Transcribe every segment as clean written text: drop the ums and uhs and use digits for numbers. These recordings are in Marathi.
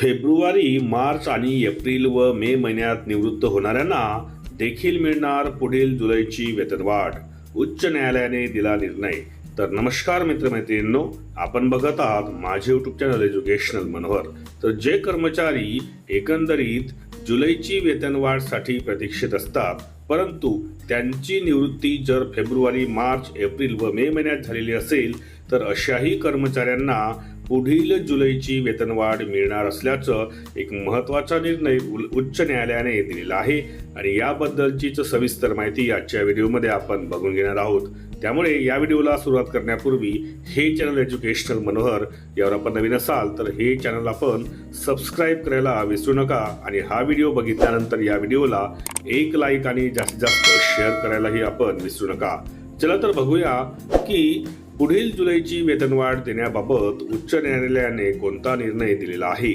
फेब्रुवारी, मार्च आणि एप्रिल व मे महिन्यात निवृत्त होणाऱ्यांना देखील मिळणार पुढील जुलैची वेतनवाढ. उच्च न्यायालयाने दिला निर्णय. तर नमस्कार मित्रमैत्रिणींनो, आपण बघत आहात माझे यूट्यूब चॅनल एज्युकेशनल मनोहर. तर जे कर्मचारी एकंदरीत जुलैची वेतनवाढसाठी प्रतीक्षित असतात, परंतु त्यांची निवृत्ती जर फेब्रुवारी, मार्च, एप्रिल व मे महिन्यात झालेली असेल, तर अशाही कर्मचाऱ्यांना पुढील जुलैची वेतनवाढ मिळणार असल्याचं एक महत्त्वाचा निर्णय उच्च न्यायालयाने दिलेला आहे. आणि याबद्दलचीच सविस्तर माहिती आजच्या व्हिडिओमध्ये आपण बघून घेणार आहोत. त्यामुळे या व्हिडिओला सुरुवात करण्यापूर्वी हे चॅनल एज्युकेशनल मनोहर यावर आपण नवीन असाल तर हे चॅनल आपण सबस्क्राईब करायला विसरू नका. आणि हा व्हिडिओ बघितल्यानंतर या व्हिडिओला एक लाईक आणि जास्तीत जास्त शेअर करायलाही आपण विसरू नका. चला तर बघूया की पुढील जुलैची वेतनवाढ देण्याबाबत उच्च न्यायालयाने कोणता निर्णय दिलेला आहे.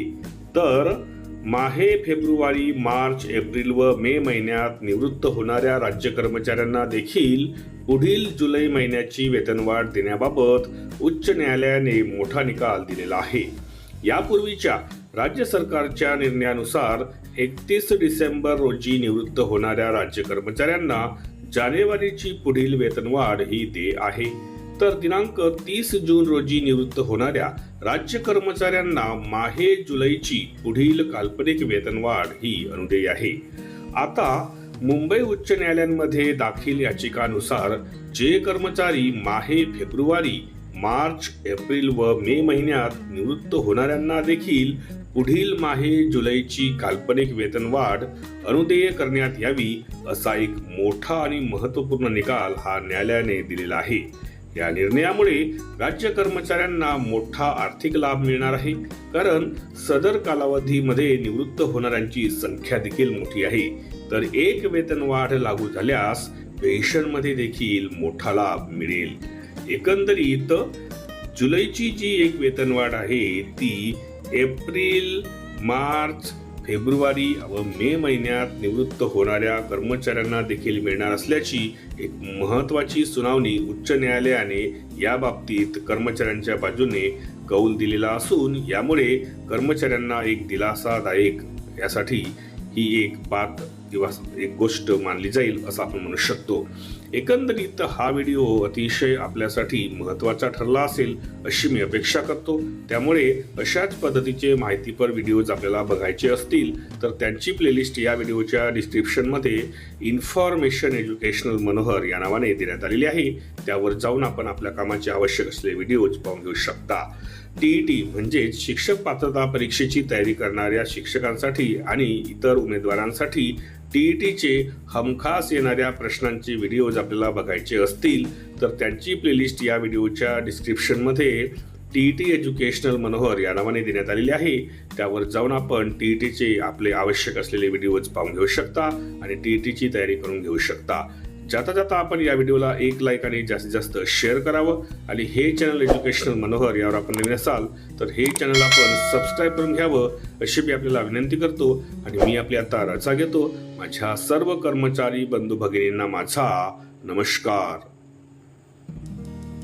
तर माहे फेब्रुवारी, मार्च, एप्रिल व मे महिन्यात निवृत्त होणाऱ्या राज्य कर्मचाऱ्यांना देखील पुढील जुलै महिन्याची वेतनवाढ देण्याबाबत उच्च न्यायालयाने मोठा निकाल दिलेला आहे. यापूर्वीच्या राज्य सरकारच्या निर्णयानुसार 31 डिसेंबर रोजी निवृत्त होणाऱ्या राज्य कर्मचाऱ्यांना जानेवारीची पुढील वेतनवाढ ही दे आहे. तर दिनांक 30 जून रोजी निवृत्त होणाऱ्या राज्य कर्मचाऱ्यांना माहे जुलैची पुढील काल्पनिक वेतनवाढ ही अनुदेय आहे. आता मुंबई उच्च न्यायालयामध्ये दाखल याचिकानुसार जे कर्मचारी माहे फेब्रुवारी, मार्च, एप्रिल व मे महिन्यात निवृत्त होणाऱ्यांना देखील पुढील माहे जुलैची काल्पनिक वेतनवाढ अनुदेय करण्यात यावी, असा एक मोठा आणि महत्त्वपूर्ण निकाल हा न्यायालयाने दिलेला आहे. या निर्णयामुळे राज्य कर्मचाऱ्यांना मोठा आर्थिक लाभ मिळणार आहे, कारण सदर कालावधीमध्ये निवृत्त होणाऱ्यांची संख्या देखील मोठी आहे. तर एक वेतनवाढ लागू झाल्यास पेन्शनमध्ये देखील मोठा लाभ मिळेल. एकंदरीत जुलैची जी एक वेतनवाढ आहे ती एप्रिल, मार्च, फेब्रुवारी व मे महिन्यात निवृत्त होणाऱ्या कर्मचाऱ्यांना देखील मिळणार असल्याची एक महत्त्वाची सुनावणी उच्च न्यायालयाने या बाबतीत कर्मचाऱ्यांच्या बाजूने कौल दिलेला असून, यामुळे कर्मचाऱ्यांना एक दिलासादायक यासाठी ही एक बात किंवा एक गोष्ट मानली जाईल असं आपण म्हणू शकतो. एकंदरीत हा व्हिडिओ अतिशय आपल्यासाठी महत्त्वाचा ठरला असेल अशी मी अपेक्षा करतो. त्यामुळे अशाच पद्धतीचे माहितीपर व्हिडिओज आपल्याला बघायचे असतील तर त्यांची प्लेलिस्ट या व्हिडिओच्या डिस्क्रिप्शनमध्ये इन्फॉर्मेशन एज्युकेशनल मनोहर या नावाने देण्यात आलेली आहे. त्यावर जाऊन आपण आपल्या कामाचे आवश्यक असलेले व्हिडिओज पाहून घेऊ शकता. टीईटी म्हणजेच शिक्षक पात्रता परीक्षेची तयारी करणाऱ्या शिक्षकांसाठी आणि इतर उमेदवारांसाठी टीईटीचे हमखास येणाऱ्या प्रश्नांचे व्हिडिओज आपल्याला बघायचे असतील तर त्यांची प्लेलिस्ट या व्हिडिओच्या डिस्क्रिप्शनमध्ये टीईटी एज्युकेशनल मनोहर या नावाने देण्यात आलेली आहे. त्यावर जाऊन आपण टीईटीचे आपले आवश्यक असलेले व्हिडिओज पाहून घेऊ शकता आणि टीईटीची तयारी करून घेऊ शकता. जाता जाता आपण या व्हिडिओला एक लाईक आणि जास्तीत जास्त शेअर करावं. आणि हे चॅनल एज्युकेशनल मनोहर यावर आपण नवीन असाल तर हे चॅनल आपण सबस्क्राईब करून घ्यावं अशी मी आपल्याला विनंती करतो. आणि मी आपली आता रजा घेतो. माझ्या सर्व कर्मचारी बंधू भगिनींना माझा नमस्कार.